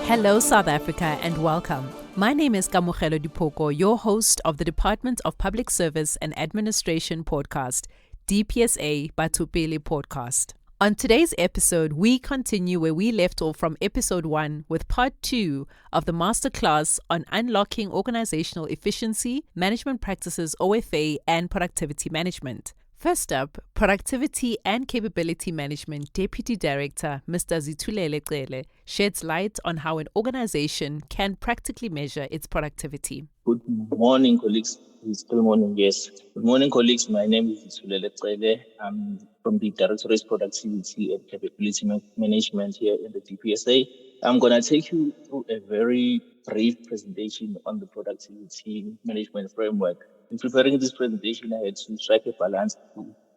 Hello, South Africa, and welcome. My name is Kamogelo Dipoko, your host of the Department of Public Service and Administration podcast, DPSA Batupele podcast. On today's episode, we continue where we left off from episode 1 with part 2 of the Masterclass on unlocking organizational efficiency, management practices, OFA, and productivity management. First up, Productivity and Capability Management Deputy Director, Mr. Zithulele Cele, sheds light on how an organization can practically measure its productivity. Good morning, colleagues. It's still morning, yes. Good morning, colleagues. My name is Zithulele Cele. I'm from the Directorate Productivity and Capability Management here in the DPSA. I'm going to take you through a very brief presentation on the productivity management framework. In preparing this presentation, I had to strike a balance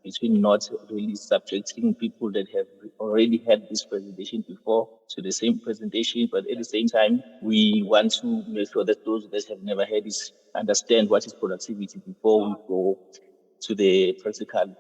between not really subjecting people that have already had this presentation before to the same presentation, but at the same time, we want to make sure that those that have never had this understand what is productivity before we go to the practical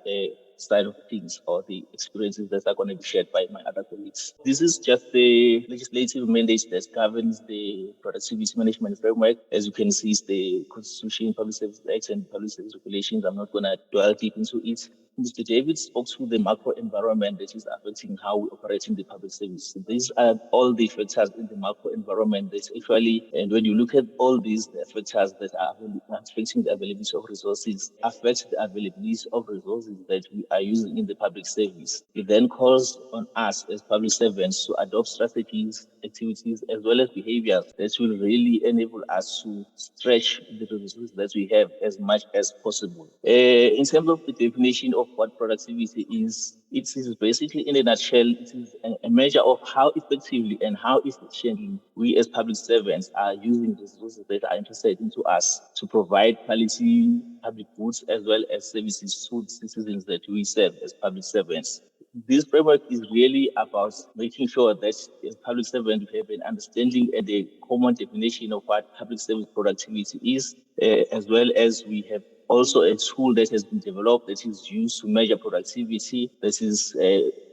side of things or the experiences that are going to be shared by my other colleagues. This is just the legislative mandate that governs the productivity management framework. As you can see, it's the Constitution, Public Service Act, and Public Service Regulations. I'm not going to dwell deep into it. Mr. David spoke to the macro environment that is affecting how we operate in the public service. These are all the factors in the macro environment that actually, and when you look at all these factors that are affecting the availability of resources, affect the availability of resources that we are using in the public service. It then calls on us as public servants to adopt strategies, activities, as well as behaviors that will really enable us to stretch the resources that we have as much as possible. In terms of the definition of what productivity is, it is basically, in a nutshell, it is a measure of how effectively and how efficiently we as public servants are using the resources that are entrusted into us to provide quality public goods as well as services to the citizens that we serve as public servants. This framework is really about making sure that as public servants we have an understanding and a common definition of what public service productivity is, as well as we have also a tool that has been developed that is used to measure productivity, that is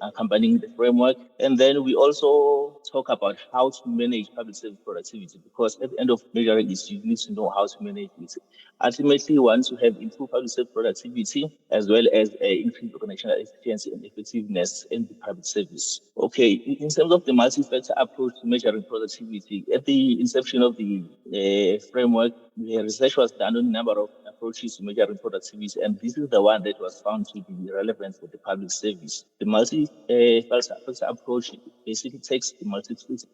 accompanying the framework. And then we also talk about how to manage public service productivity, because at the end of measuring this, you need to know how to manage it. Ultimately, we want to have improved public service productivity as well as increased organizational efficiency and effectiveness in the public service. Okay, in terms of the multi-factor approach to measuring productivity, at the inception of the framework, research was done on a number of approaches to measuring productivity, and this is the one that was found to be relevant for the public service. The multi-factor approach basically takes the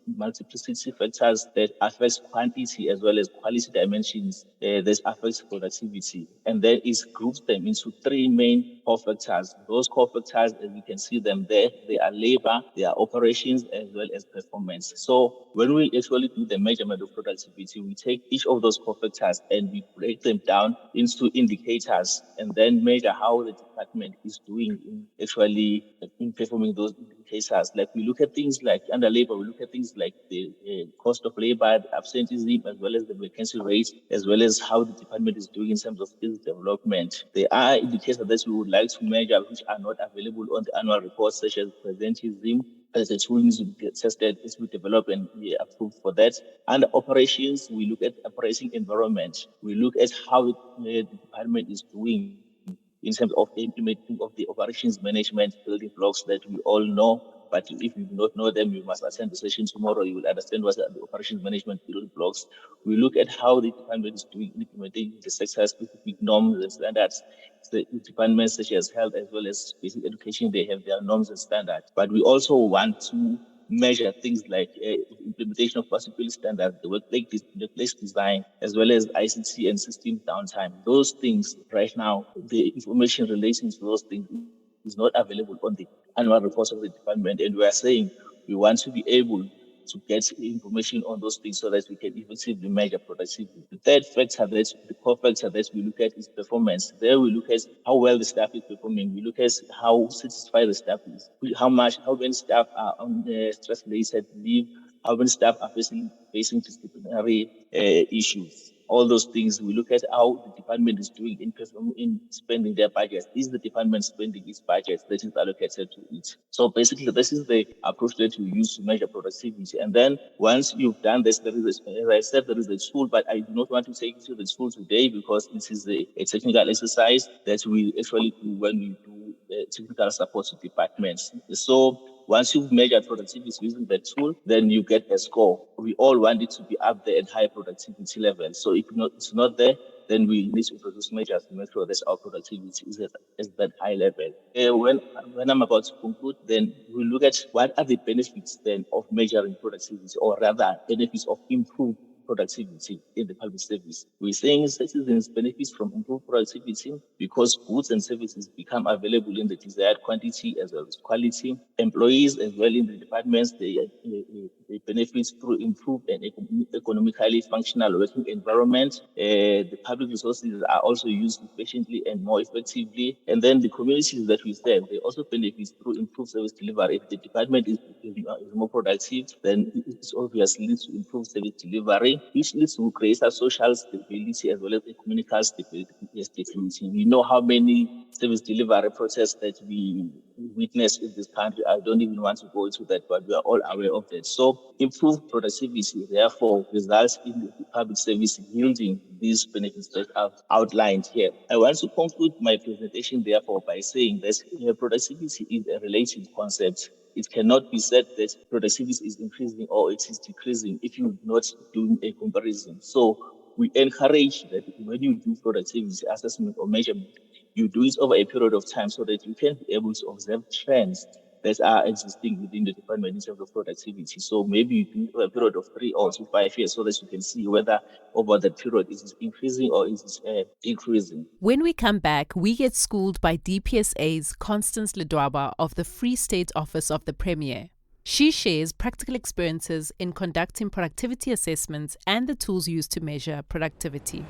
multiplicity factors that affect quantity as well as quality dimensions that affect productivity, and then it groups them into three main core factors. Those core factors, as you can see them there, they are labor, they are operations, as well as performance. So when we actually do the measurement of productivity, we take each of those core factors and we break them down into indicators and then measure how the department is doing in performing those indicators. Like we look at things like under labor, we look at things like the cost of labor, the absenteeism, as well as the vacancy rate, as well as how the department is doing in terms of skills development. There are indicators that we would like to measure which are not available on the annual report, such as presenteeism. As the tool needs to be tested, needs to be developed and be approved for that. Under operations, we look at operating environment. We look at how the department is doing in terms of the implementing of the operations management building blocks that we all know. But if you do not know them, you must attend the session tomorrow. You will understand what are the operations management building blocks. We look at how the department is doing implementing the sector-specific norms and standards. The departments such as health as well as basic education, they have their norms and standards. But we also want to measure things like implementation of possibility standards, the workplace design, as well as ICT and system downtime. Those things right now, the information relating to those things is not available on the annual reports of the department. And we are saying we want to be able to get information on those things so that we can effectively measure productivity. The third factor, the core factor that we look at is performance. There we look at how well the staff is performing. We look at how satisfied the staff is, how many staff are on the stress-related leave, how many staff are facing disciplinary issues. all those things. We look at how the department is doing in spending their budgets. Is the department spending its budget that is allocated to it? So basically, this is the approach that we use to measure productivity. And then once you've done this, there is, as I said, there is a tool, but I do not want to take you to the tool today because this is a technical exercise that we actually do when we do technical support to departments. So once you've measured productivity using the tool, then you get a score. We all want it to be up there at high productivity level. So if it's not there, then we need to introduce measures to make sure that our productivity is at that high level. When I'm about to conclude, then we look at what are the benefits then of measuring productivity, or rather benefits of improved productivity in the public service. We're saying citizens benefit from improved productivity because goods and services become available in the desired quantity as well as quality. Employees as well in the departments, they benefit through improved and economically functional working environment. The public resources are also used efficiently and more effectively. And then the communities that we serve, they also benefit through improved service delivery. If the department is more productive, then it's obviously leads to improved service delivery, which leads to greater social stability as well as economical stability. We know how many service delivery processes that we witness in this country. I don't even want to go into that, but we are all aware of that. So improved productivity, therefore, results in the public service yielding these benefits that I've outlined here. I want to conclude my presentation, therefore, by saying that productivity is a relative concept. It cannot be said that productivity is increasing or it is decreasing if you're not doing a comparison. So we encourage that when you do productivity assessment or measurement, you do it over a period of time so that you can be able to observe trends that are existing within the department in terms of productivity. So maybe you do a period of 3 or 5 years so that you can see whether over that period it is increasing or it is decreasing. When we come back, we get schooled by DPSA's Constance Ledwaba of the Free State Office of the Premier. She shares practical experiences in conducting productivity assessments and the tools used to measure productivity.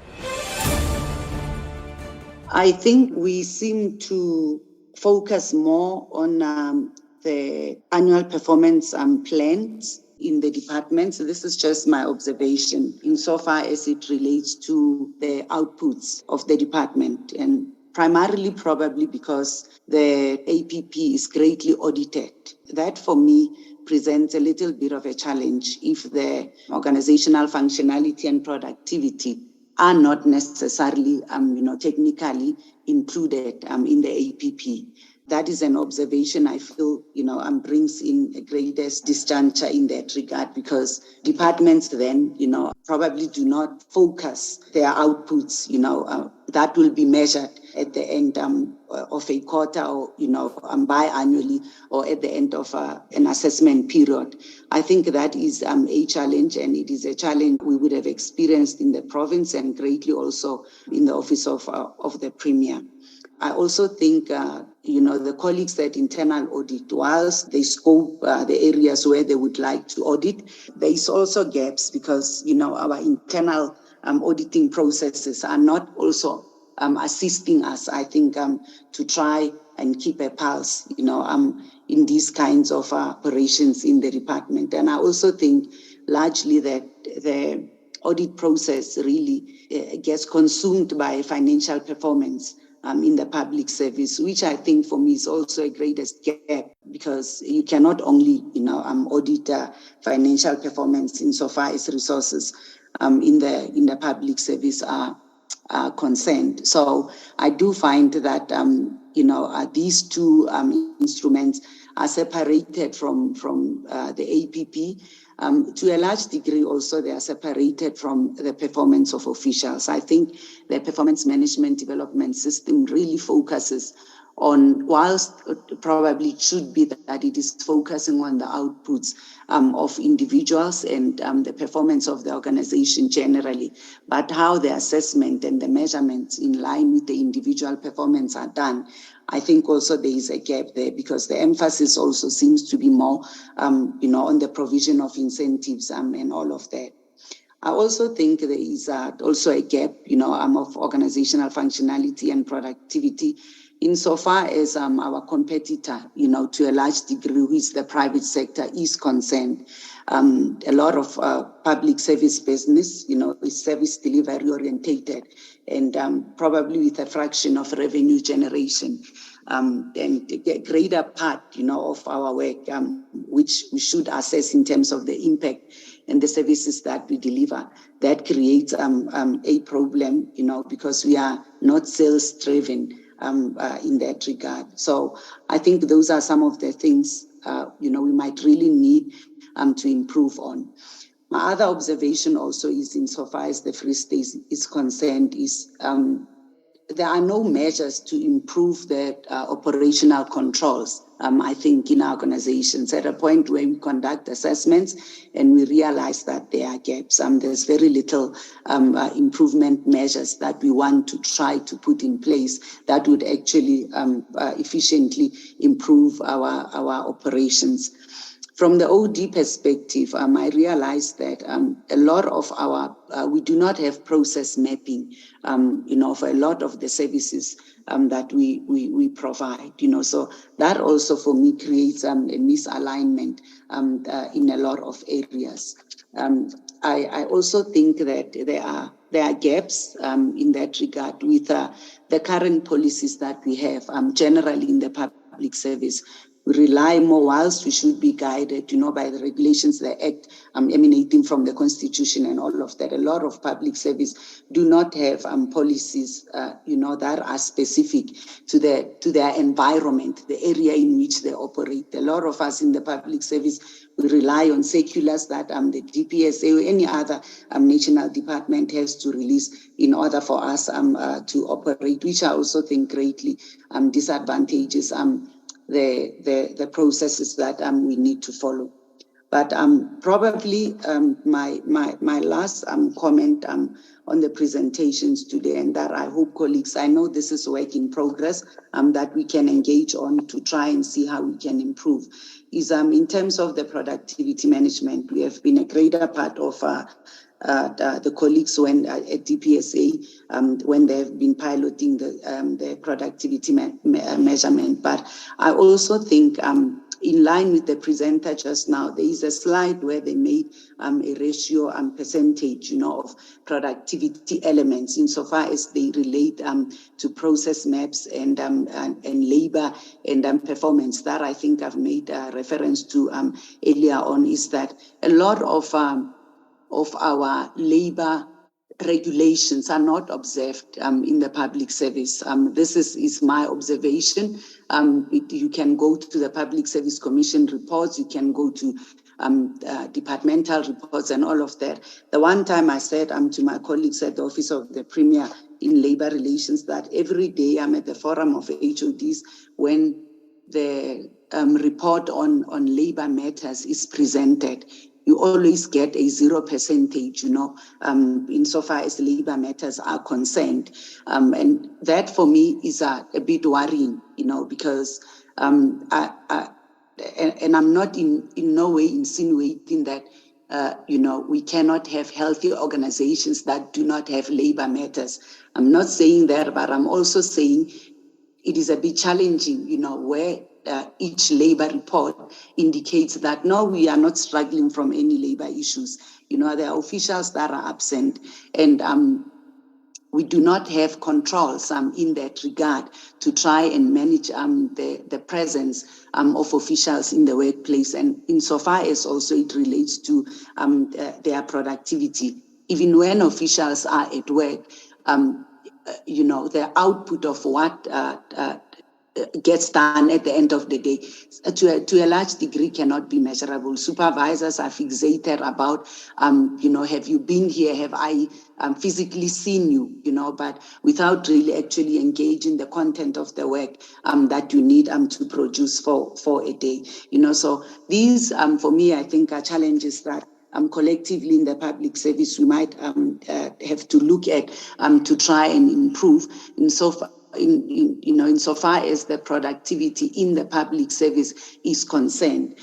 I think we seem to focus more on the annual performance plans in the departments. This is just my observation insofar as it relates to the outputs of the department, and primarily probably because the APP is greatly audited. That for me presents a little bit of a challenge if the organizational functionality and productivity are not necessarily, technically included in the APP. That is an observation I feel, brings in a greatest disjuncture in that regard, because departments then, probably do not focus their outputs, that will be measured at the end of a quarter or, biannually or at the end of an assessment period. I think that is a challenge, and it is a challenge we would have experienced in the province and greatly also in the office of the Premier. I also think, the colleagues at internal audit, whilst they scope the areas where they would like to audit, there is also gaps because, our internal auditing processes are not also assisting us, I think, to try and keep a pulse, in these kinds of operations in the department. And I also think largely that the audit process really gets consumed by financial performance in the public service, which I think for me is also a greatest gap, because you cannot only, audit financial performance insofar as resources in the public service are concerned. So I do find that, these two instruments are separated from the APP. To a large degree also they are separated from the performance of officials. I think the performance management development system really focuses on, whilst it probably should be that it is focusing on the outputs of individuals and the performance of the organization generally, but how the assessment and the measurements in line with the individual performance are done. I think also there is a gap there because the emphasis also seems to be more, on the provision of incentives and all of that. I also think there is also a gap, of organizational functionality and productivity insofar as our competitor, to a large degree, who is the private sector, is concerned. A lot of public service business, is service delivery orientated, and probably with a fraction of revenue generation. And a greater part, of our work, which we should assess in terms of the impact and the services that we deliver, that creates a problem, because we are not sales driven in that regard. So I think those are some of the things, we might really need to improve on. My other observation also is, insofar as the Free State is concerned, is there are no measures to improve the operational controls, I think, in our organizations. At a point where we conduct assessments and we realize that there are gaps, there's very little improvement measures that we want to try to put in place that would actually efficiently improve our operations. From the OD perspective, I realized that a lot of we do not have process mapping, for a lot of the services that we provide, so that also for me creates a misalignment in a lot of areas. I also think that there are gaps in that regard with the current policies that we have generally in the public service. We rely more, whilst we should be guided, by the regulations, the Act emanating from the Constitution and all of that. A lot of public service do not have policies, that are specific to their environment, the area in which they operate. A lot of us in the public service, we rely on circulars that the DPSA or any other national department has to release in order for us to operate, which I also think greatly disadvantages the processes that we need to follow. But probably my last comment on the presentations today, and that I hope colleagues, I know this is work in progress, that we can engage on to try and see how we can improve, is in terms of the productivity management. We have been a greater part of the colleagues when at DPSA, when they've been piloting the productivity measurement. But I also think in line with the presenter just now, there is a slide where they made a ratio and percentage, of productivity elements insofar as they relate to process maps and labor and performance. That I think I've made reference to earlier on, is that a lot of our labor regulations are not observed in the public service. This is my observation. You can go to the Public Service Commission reports, you can go to departmental reports and all of that. The one time I said to my colleagues at the Office of the Premier in Labor Relations that every day I'm at the Forum of HODs when the report on labor matters is presented. You always get a 0%, insofar as labor matters are concerned. And that for me is a bit worrying, because and I'm not in no way insinuating that, we cannot have healthy organizations that do not have labor matters. I'm not saying that, but I'm also saying it is a bit challenging, where each labor report indicates that, no, we are not struggling from any labor issues. There are officials that are absent, and we do not have controls in that regard to try and manage the presence of officials in the workplace. And insofar as also it relates to their productivity, even when officials are at work, the output of what gets done at the end of the day to a large degree cannot be measurable. Supervisors are fixated about, have you been here? Have I physically seen you? But without really actually engaging the content of the work that you need to produce for a day. So these, for me, I think are challenges that collectively in the public service we might have to look at to try and improve insofar insofar as the productivity in the public service is concerned.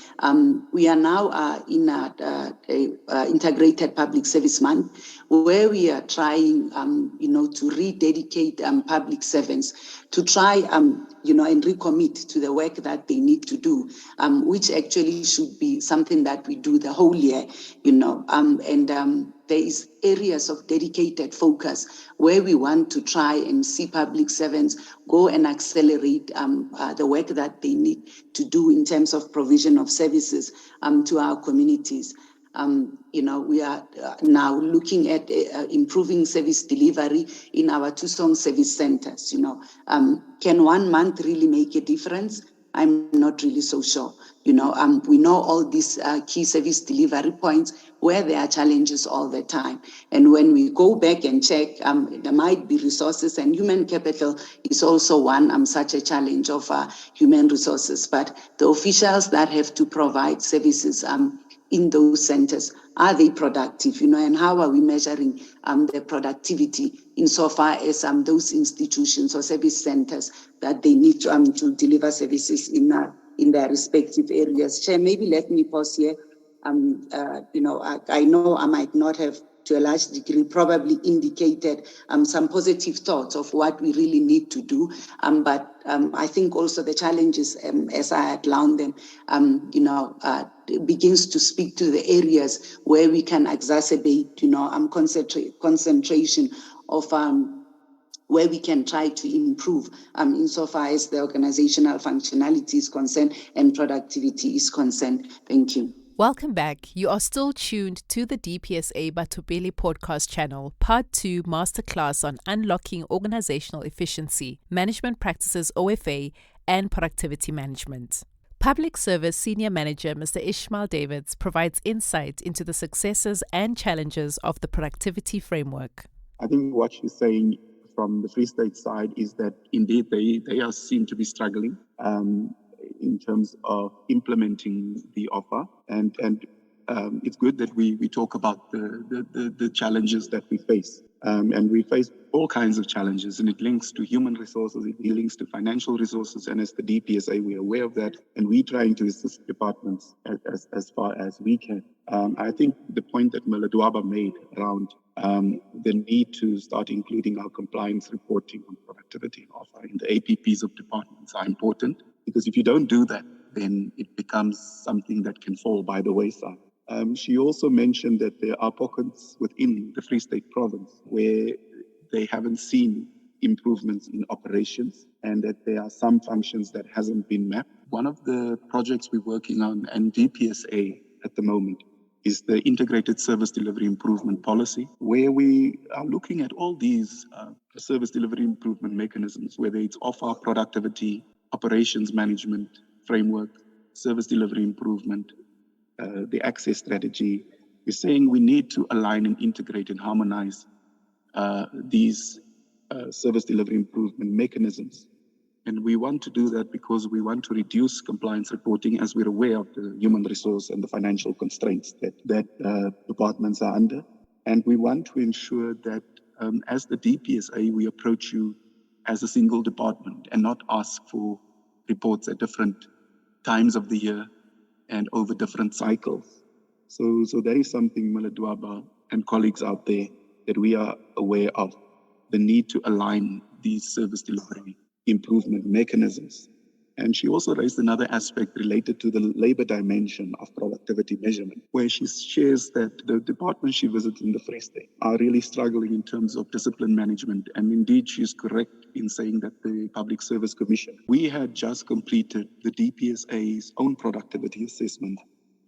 We are now in a integrated public service month, where we are trying, to rededicate public servants to try, and recommit to the work that they need to do, which actually should be something that we do the whole year, there is areas of dedicated focus where we want to try and see public servants go and accelerate the work that they need to do in terms of provision of services to our communities. We are now looking at improving service delivery in our two-song service centers. Can 1 month really make a difference? I'm not really so sure. We know all these key service delivery points where there are challenges all the time. And when we go back and check, there might be resources, and human capital is also one such a challenge of human resources. But the officials that have to provide services in those centers, are they productive? And how are we measuring their productivity insofar as those institutions or service centers that they need to deliver services in their respective areas? Chair, maybe let me pause here. I know I might not have, to a large degree, probably indicated some positive thoughts of what we really need to do. But I think also the challenges, as I outlined them, begins to speak to the areas where we can exacerbate, concentration of where we can try to improve insofar as the organizational functionality is concerned and productivity is concerned. Thank you. Welcome back. You are still tuned to the DPSA Batubili podcast channel, part 2 Masterclass on Unlocking Organizational Efficiency, Management Practices OFA, and Productivity Management. Public Service Senior Manager Mr. Ishmael Davids provides insight into the successes and challenges of the productivity framework. I think what she's saying from the Free State side is that indeed they are seen to be struggling in terms of implementing the offer, and it's good that we talk about the challenges that we face, and we face all kinds of challenges, and it links to human resources, it links to financial resources, and as the DPSA we're aware of that, and we're trying to assist departments as far as we can. I think the point that Maladuaba made around the need to start including our compliance reporting on productivity and offer in the APPs of departments are important, because if you don't do that, then it becomes something that can fall by the wayside. She also mentioned that there are pockets within the Free State province where they haven't seen improvements in operations, and that there are some functions that hasn't been mapped. One of the projects we're working on and DPSA at the moment is the Integrated Service Delivery Improvement Policy, where we are looking at all these service delivery improvement mechanisms, whether it's offer productivity, operations management framework, service delivery improvement, the access strategy. We're saying we need to align and integrate and harmonize these service delivery improvement mechanisms. And we want to do that because we want to reduce compliance reporting, as we're aware of the human resource and the financial constraints that departments are under. And we want to ensure that as the DPSA, we approach you as a single department and not ask for reports at different times of the year and over different cycles. So that is something, Maladuaba and colleagues out there, that we are aware of, the need to align these service delivery improvement mechanisms. And she also raised another aspect related to the labor dimension of productivity measurement, where she shares that the departments she visits in the Free State are really struggling in terms of discipline management. And indeed, she's correct in saying that the Public Service Commission, we had just completed the DPSA's own productivity assessment.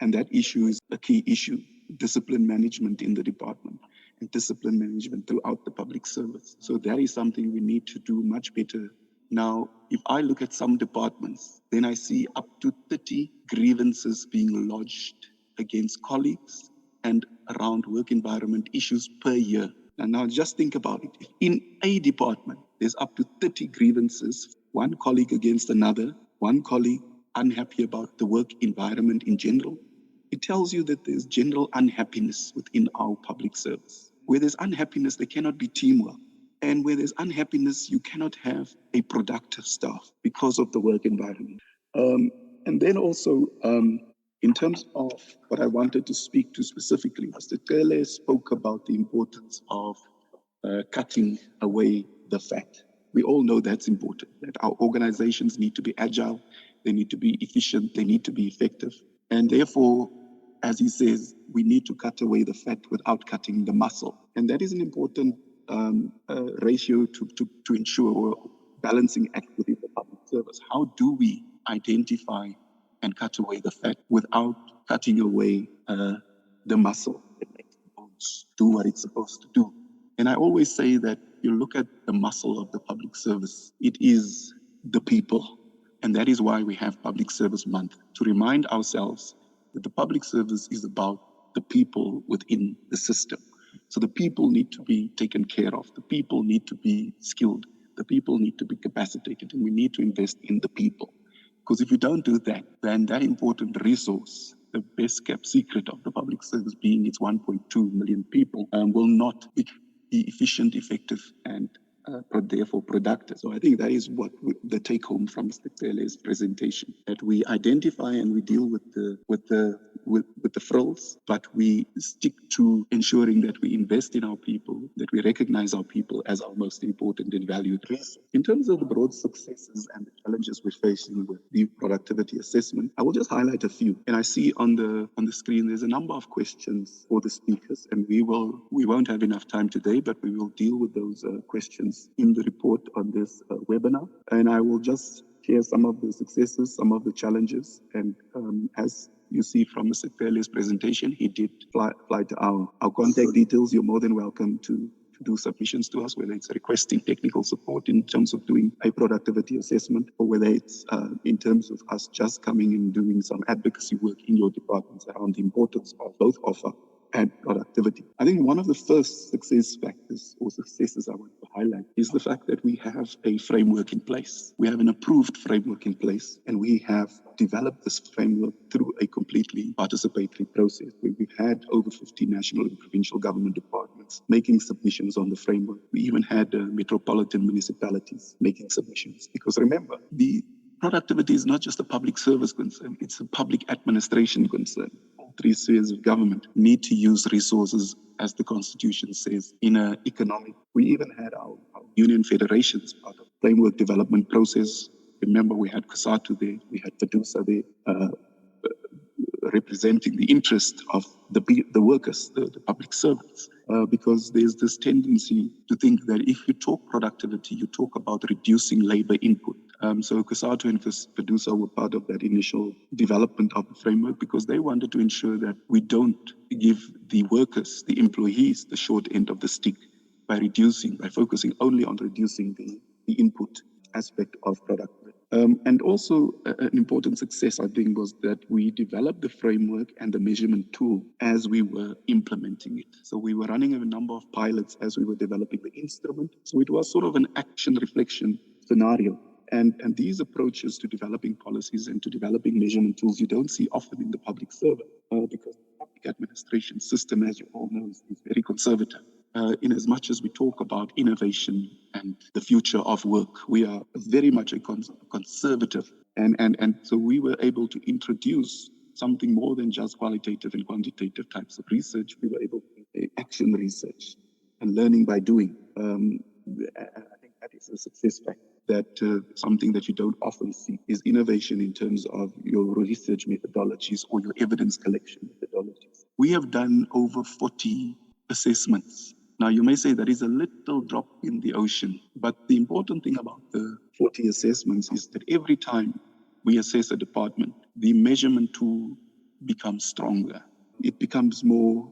And that issue is a key issue, discipline management in the department and discipline management throughout the public service. So that is something we need to do much better. Now, if I look at some departments, then I see up to 30 grievances being lodged against colleagues and around work environment issues per year. And now just think about it. If in a department, there's up to 30 grievances, one colleague against another, one colleague unhappy about the work environment in general, it tells you that there's general unhappiness within our public service. Where there's unhappiness, there cannot be teamwork. And where there's unhappiness, you cannot have a productive staff because of the work environment. And then also, in terms of what I wanted to speak to specifically, Mr. Kele spoke about the importance of cutting away the fat. We all know that's important, that our organizations need to be agile, they need to be efficient, they need to be effective. And therefore, as he says, we need to cut away the fat without cutting the muscle. And that is an important ratio to ensure balancing act within the public service. How do we identify and cut away the fat without cutting away the muscle that makes the bones do what it's supposed to do? And I always say that you look at the muscle of the public service, it is the people. And that is why we have Public Service Month, to remind ourselves that the public service is about the people within the system. So the people need to be taken care of. The people need to be skilled. The people need to be capacitated, and we need to invest in the people. Because if you don't do that, then that important resource, the best kept secret of the public service being its 1.2 million people, will not be efficient, effective, and therefore productive. So I think that is what the take home from Mr. Kele's presentation, that we identify and we deal with the frills, but we stick to ensuring that we invest in our people, that we recognize our people as our most important and valued resource. In terms of the broad successes and the challenges we're facing with the productivity assessment, I will just highlight a few. And I see on the screen there's a number of questions for the speakers, and we won't have enough time today, but we will deal with those questions in the report on this webinar. And I will just share some of the successes, some of the challenges, and as you see from Mr. Kele's presentation, he did fly to our contact details. You're more than welcome to do submissions to us, whether it's requesting technical support in terms of doing a productivity assessment, or whether it's in terms of us just coming and doing some advocacy work in your departments around the importance of both OFA and productivity. I think one of the first success factors or successes I want to highlight is the fact that we have a framework in place. We have an approved framework in place, and we have developed this framework through a completely participatory process, where we've had over 50 national and provincial government departments making submissions on the framework. We even had metropolitan municipalities making submissions. Because remember, the productivity is not just a public service concern, it's a public administration concern. All three spheres of government need to use resources, as the Constitution says, in an economic. We even had our union federations part of the framework development process. Remember, we had COSATU there, we had FEDUSA there, representing the interest of the workers, the public servants, because there's this tendency to think that if you talk productivity, you talk about reducing labor input. So COSATU and FEDUSA were part of that initial development of the framework, because they wanted to ensure that we don't give the workers, the employees, the short end of the stick by focusing only on reducing the input aspect of productivity. And also an important success, I think, was that we developed the framework and the measurement tool as we were implementing it. So we were running a number of pilots as we were developing the instrument. So it was sort of an action reflection scenario. And these approaches to developing policies and to developing measurement tools, you don't see often in the public service, because the public administration system, as you all know, is very conservative. In as much as we talk about innovation and the future of work, we are very much a conservative. And so we were able to introduce something more than just qualitative and quantitative types of research. We were able to do action research and learning by doing. I think that is a success factor. That something that you don't often see is innovation in terms of your research methodologies or your evidence collection methodologies. We have done over 40 assessments. Now, you may say that is a little drop in the ocean, but the important thing about the 40 assessments is that every time we assess a department, the measurement tool becomes stronger. It becomes more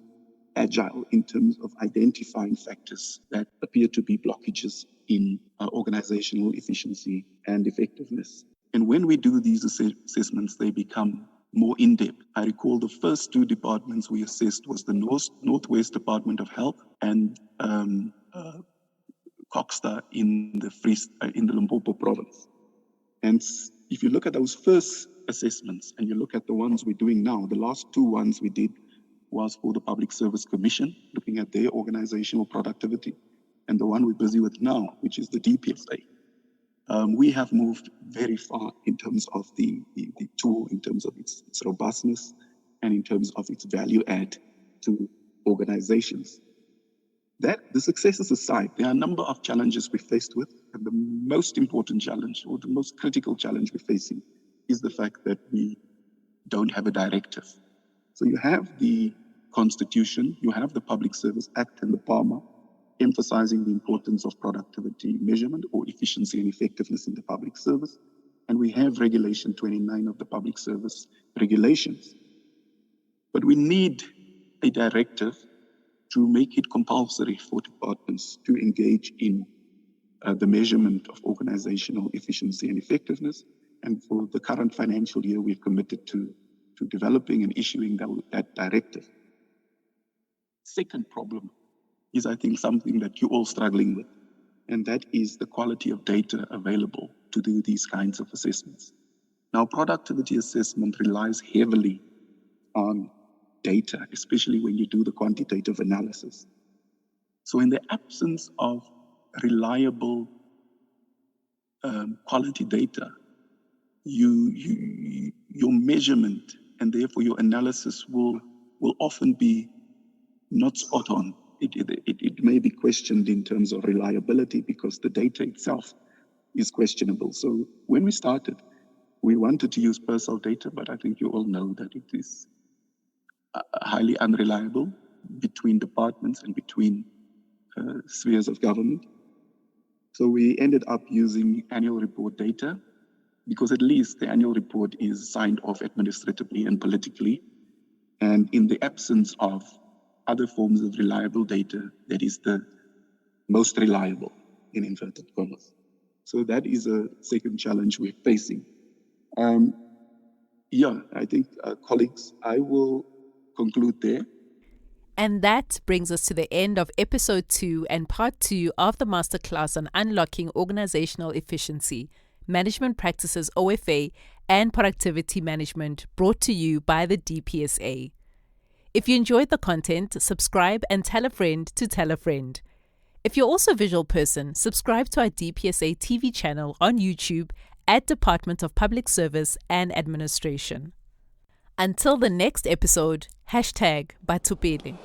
agile in terms of identifying factors that appear to be blockages in organizational efficiency and effectiveness. And when we do these assessments, they become more in-depth. I recall the first two departments we assessed was the Northwest Department of Health and Coxta in the Limpopo province. And if you look at those first assessments and you look at the ones we're doing now, the last two ones we did was for the Public Service Commission, looking at their organizational productivity. and the one we're busy with now, which is the DPSA. We have moved very far in terms of the tool, in terms of its robustness, and in terms of its value add to organizations. The successes aside, there are a number of challenges we're faced with, and the most important challenge, or the most critical challenge we're facing, is the fact that we don't have a directive. So you have the Constitution, you have the Public Service Act and the PAMA, emphasizing the importance of productivity measurement or efficiency and effectiveness in the public service. And we have Regulation 29 of the Public Service Regulations. But we need a directive to make it compulsory for departments to engage in the measurement of organizational efficiency and effectiveness. And for the current financial year, we've committed to developing and issuing that directive. Second problem is, I think, something that you're all struggling with, and that is the quality of data available to do these kinds of assessments. Now, productivity assessment relies heavily on data, especially when you do the quantitative analysis. So in the absence of reliable quality data, your measurement and therefore your analysis will often be not spot on. It may be questioned in terms of reliability because the data itself is questionable. So when we started, we wanted to use personal data, but I think you all know that it is highly unreliable between departments and between spheres of government. So we ended up using annual report data because at least the annual report is signed off administratively and politically. And in the absence of other forms of reliable data, that is the most reliable, in inverted commas. So that is a second challenge we're facing. I think, colleagues, I will conclude there. And that brings us to the end of episode 2 and part 2 of the Masterclass on Unlocking Organizational Efficiency, Management Practices OFA, and Productivity Management, brought to you by the DPSA. If you enjoyed the content, subscribe and tell a friend to tell a friend. If you're also a visual person, subscribe to our DPSA TV channel on YouTube at Department of Public Service and Administration. Until the next episode, #Batupele.